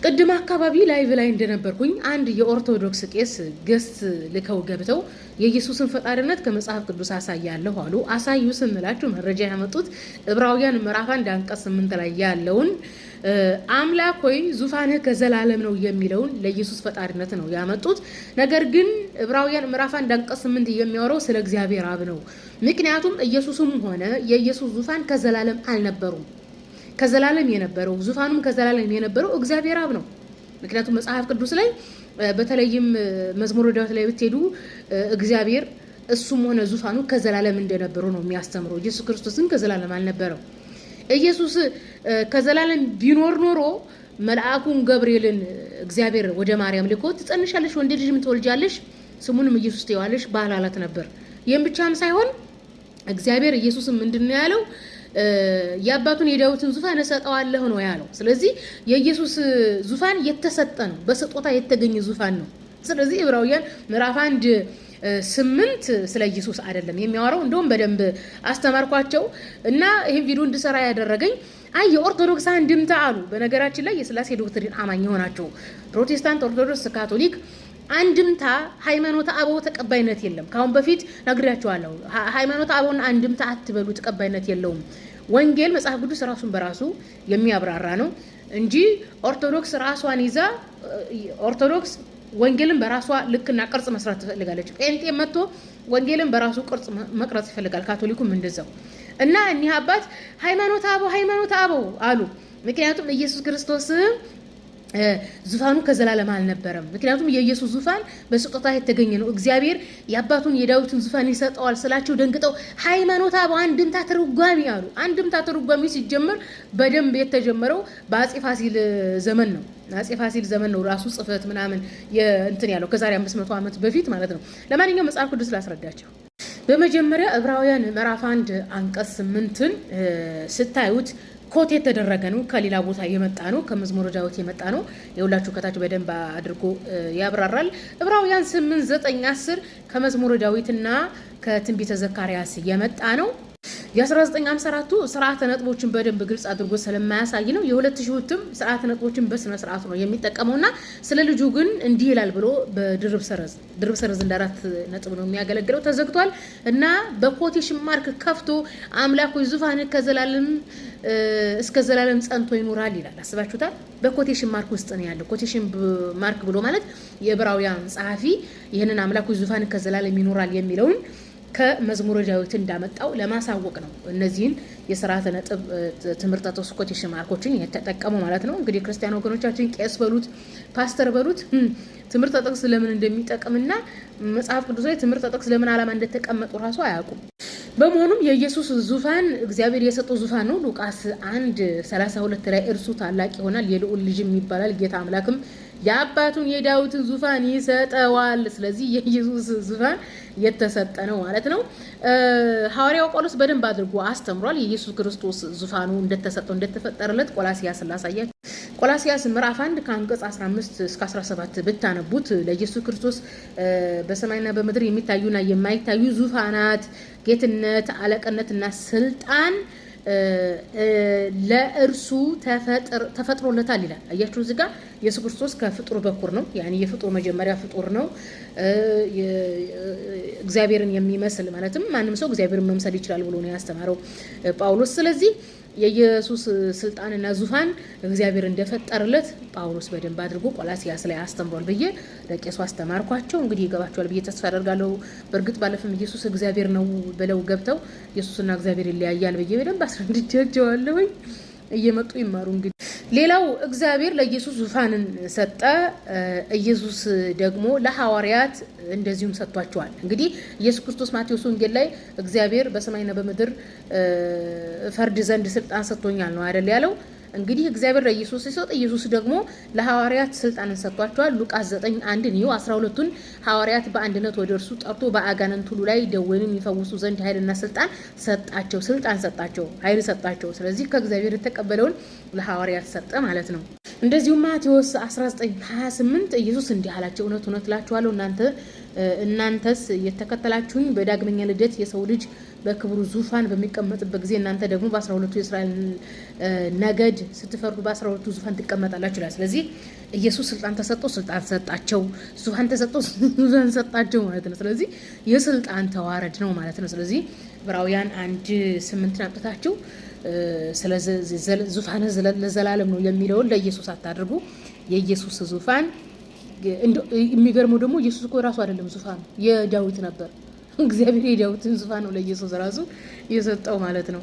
ቅድም አካባቢ ላይቭ ላይ እንደነበርኩኝ አንድ የኦርቶዶክስ ቄስ ገስት ልከው ገብተው የኢየሱስን ፈጣሪነት ከመጽሐፍ ቅዱስ አሳያለሁ አሉ። አሳዩ ስንላችሁ መረጃ ያመጡት ዕብራውያን ምዕራፍ 1 አንቀጽ 8 ላይ ያለውን አምላክ ሆይ ዙፋንህ ከዘላለም ነው የሚለውን ለኢየሱስ ፈጣሪነት ነው ያመጡት። ነገር ግን ዕብራውያን ምዕራፍ 1 አንቀጽ 8 የሚያወራው ስለ እግዚአብሔር አብ ነው። ምክንያቱም ኢየሱስም ሆነ የኢየሱስ ዙፋን ከዘላለም አልነበሩም። ከዘላለም የነበረው ዙፋኑም ከዘላለም የነበረው እግዚአብሔር አብ ነው። ምክንያቱም መጽሐፍ ቅዱስ ላይ በተለይም መዝሙረ ዳዊት ላይ ብትሄዱ እግዚአብሔር እሱም ሆነ ዙፋኑ ከዘላለም እንደነበሩ ነው የሚያስተምረው። ኢየሱስ ክርስቶስን ከዘላለም አልነበረው። ኢየሱስ ከዘላለም ቢኖር ኖሮ መልአኩን ገብርኤልን እግዚአብሔር ወደ ማርያም ልኮ ትጸንሻለሽ፣ ወንድ ልጅም ትወልጃለሽ፣ ስሙንም ኢየሱስ ትይዋለሽ ባላላት ነበር። ይህም ብቻም ሳይሆን እግዚአብሔር ኢየሱስን ምንድነው ያለው? የአባቱን የዳዊትን ዙፋን እሰጠዋለሁ ነው ያለው። ስለዚህ የኢየሱስ ዙፋን የተሰጠ ነው፣ በስጦታ የተገኘ ዙፋን ነው። ስለዚህ ዕብራውያን ምዕራፍ 1:8 ስለ ኢየሱስ አይደለም የሚያወራው። እንደውም በደንብ አስተማርኳቸው እና ይሄን ቪዲዮ እንድሰራ ያደረገኝ የኦርቶዶክስ አንድምታ አሉ። በነገራችን ላይ የሥላሴ ዶክትሪን አማኝ ሆናቸው ፕሮቴስታንት፣ ኦርቶዶክስ፣ ካቶሊክ አንድምታ ሃይማኖተ አበው ተቀባይነት የለም። ካሁን በፊት ነግሬያቸዋለሁ። ሃይማኖተ አበውና አንድምታ አትበሉ፣ ተቀባይነት የለውም። ወንጌል መጽሐፍ ቅዱስ ራሱን በራሱ የሚያብራራ ነው እንጂ ኦርቶዶክስ ራሷን ይዛ ኦርቶዶክስ ወንጌልን በራሷ ልክና ቅርጽ መስራት ትፈልጋለች። ጴንጤ መጥቶ ወንጌልን በራሱ ቅርጽ መቅረጽ ይፈልጋል። ካቶሊኩም እንደዛው እና እኒህ አባት ሃይማኖተ አበው አሉ። ምክንያቱም ኢየሱስ ክርስቶስ ዙፋኑ ከዘላለም አልነበረም። ምክንያቱም የኢየሱስ ዙፋን በስጦታ የተገኘ ነው። እግዚአብሔር የአባቱን የዳዊትን ዙፋን ይሰጠዋል ስላቸው ደንግጠው ሃይማኖተ አበው አንድምታ ተርጓሚ አሉ። አንድምታ ተርጓሚ ሲጀመር በደንብ የተጀመረው በአጼ ፋሲል ዘመን ነው። አጼ ፋሲል ዘመን ነው ራሱ ጽፈት ምናምን እንትን ያለው ከዛሬ 500 ዓመት በፊት ማለት ነው። ለማንኛውም መጽሐፍ ቅዱስ ላስረዳቸው። በመጀመሪያ ዕብራውያን ምዕራፍ 1 አንቀጽ 8ን ስታዩት ኮት የተደረገ ነው። ከሌላ ቦታ የመጣ ነው። ከመዝሙረ ዳዊት የመጣ ነው። የሁላችሁ ከታች በደንብ አድርጎ ያብራራል። ዕብራውያን 8፣ 9፣ 10 ከመዝሙረ ዳዊትና ከትንቢተ ዘካርያስ የመጣ ነው። የ1954ቱ ስርዓተ ነጥቦችን በደንብ ግልጽ አድርጎ ስለማያሳይ ነው። የ2000ቱም ስርዓተ ነጥቦችን በስነ ስርዓቱ ነው የሚጠቀመውና ስለ ልጁ ግን እንዲህ ይላል ብሎ በድርብ ሰረዝ እንደ 4 ነጥብ ነው የሚያገለግለው። ተዘግቷል እና በኮቴሽን ማርክ ከፍቶ አምላክ ሆይ ዙፋንህ ከዘላለም እስከ ዘላለም ጸንቶ ይኖራል ይላል። አስባችሁታል? በኮቴሽን ማርክ ውስጥ ነው ያለው። ኮቴሽን ማርክ ብሎ ማለት የዕብራውያን ጸሐፊ ይህንን አምላክ ሆይ ዙፋንህ ከዘላለም ይኖራል የሚለውን ከመዝሙረ ዳዊት እንዳመጣው ለማሳወቅ ነው። እነዚህን የሥርዓተ ነጥብ ትምህርት ተውስ ኮቴሽን ማርኮችን የተጠቀሙ ማለት ነው። እንግዲህ ክርስቲያን ወገኖቻችን ቄስ በሉት ፓስተር በሉት ትምህርት ጥቅስ ለምን እንደሚጠቅምና መጽሐፍ ቅዱስ ላይ ትምህርት ጥቅስ ለምን ዓላማ እንደተቀመጡ ራሱ አያውቁም። በመሆኑም የኢየሱስ ዙፋን እግዚአብሔር የሰጠው ዙፋን ነው። ሉቃስ 1:32 ላይ እርሱ ታላቅ ይሆናል፣ የልዑል ልጅም ይባላል፣ ጌታ አምላክም የአባቱን የዳዊትን ዙፋን ይሰጠዋል። ስለዚህ የኢየሱስ ዙፋን የተሰጠ ነው ማለት ነው። ሐዋርያው ጳውሎስ በደንብ አድርጎ አስተምሯል። የኢየሱስ ክርስቶስ ዙፋኑ እንደተሰጠው እንደተፈጠረለት ቆላስይስ ላሳያችሁ። ቆላስይስ ምዕራፍ 1 ከአንቀጽ 15 እስከ 17 ብታነቡት ለኢየሱስ ክርስቶስ በሰማይና በምድር የሚታዩና የማይታዩ ዙፋናት፣ ጌትነት፣ አለቅነትና ስልጣን ለእርሱ ተፈጥሮለታል ይላል። አያችሁ እዚህ ጋር ኢየሱስ ክርስቶስ ከፍጡር በኩር ነው። ያኒ የፍጡር መጀመሪያ ፍጡር ነው። እግዚአብሔርን የሚመስል ማለትም ማንም ሰው እግዚአብሔርን መምሰል ይችላል ብሎ ነው ያስተማረው ጳውሎስ። ስለዚህ የኢየሱስ ስልጣንና ዙፋን እግዚአብሔር እንደፈጠረለት ጳውሎስ በደንብ አድርጎ ቆላስይስ ላይ አስተምሯል ብዬ ለቄሱ አስተማርኳቸው። እንግዲህ ይገባቸዋል ብዬ ተስፋ አደርጋለሁ። በእርግጥ ባለፈም ኢየሱስ እግዚአብሔር ነው ብለው ገብተው ኢየሱስና እግዚአብሔር ይለያያል ብዬ በደንብ አስረድቻቸዋለሁ። እየመጡ ይማሩ። እንግዲህ ሌላው እግዚአብሔር ለኢየሱስ ዙፋንን ሰጠ። ኢየሱስ ደግሞ ለሐዋርያት እንደዚሁም ሰጥቷቸዋል። እንግዲህ ኢየሱስ ክርስቶስ ማቴዎስ ወንጌል ላይ እግዚአብሔር በሰማይና በምድር ፈርድ ዘንድ ስልጣን ሰጥቶኛል ነው አይደል ያለው። እንግዲህ እግዚአብሔር ለኢየሱስ ሲሰጥ ኢየሱስ ደግሞ ለሐዋርያት ስልጣንን ሰጥቷቸዋል። ሉቃስ 9:1 ነው 12ቱን ሐዋርያት በአንድነት ወደ እርሱ ጠርቶ በአጋንንት ሁሉ ላይ ደዌንም ይፈውሱ ዘንድ ኃይልና ስልጣን ሰጣቸው፣ ኃይል ሰጣቸው። ስለዚህ ከእግዚአብሔር የተቀበለውን ለሐዋርያት ሰጠ ማለት ነው። እንደዚሁም ማቴዎስ 19:28 ኢየሱስ እንዲህ አላቸው፣ እውነት እውነት እላችኋለሁ እናንተ እናንተስ የተከተላችሁኝ በዳግመኛ ልደት የሰው ልጅ በክብሩ ዙፋን በሚቀመጥበት ጊዜ እናንተ ደግሞ በ12ቱ የእስራኤል ነገድ ስትፈርዱ በ12ቱ ዙፋን ትቀመጣላችሁ ይላል። ስለዚህ ኢየሱስ ስልጣን ተሰጠው፣ ስልጣን ሰጣቸው። ዙፋን ተሰጠው፣ ዙፋን ሰጣቸው ማለት ነው። ስለዚህ የስልጣን ተዋረድ ነው ማለት ነው። ስለዚህ ዕብራውያን 1:8 አምጥታችሁ ስለ ዙፋን ለዘላለም ነው የሚለውን ለኢየሱስ አታድርጉ። የኢየሱስ ዙፋን የሚገርመው ደግሞ ኢየሱስ እኮ ራሱ አይደለም ዙፋኑ የዳዊት ነበር። እግዚአብሔር የዳዊትን ዙፋን ነው ለኢየሱስ ራሱ የሰጠው ማለት ነው።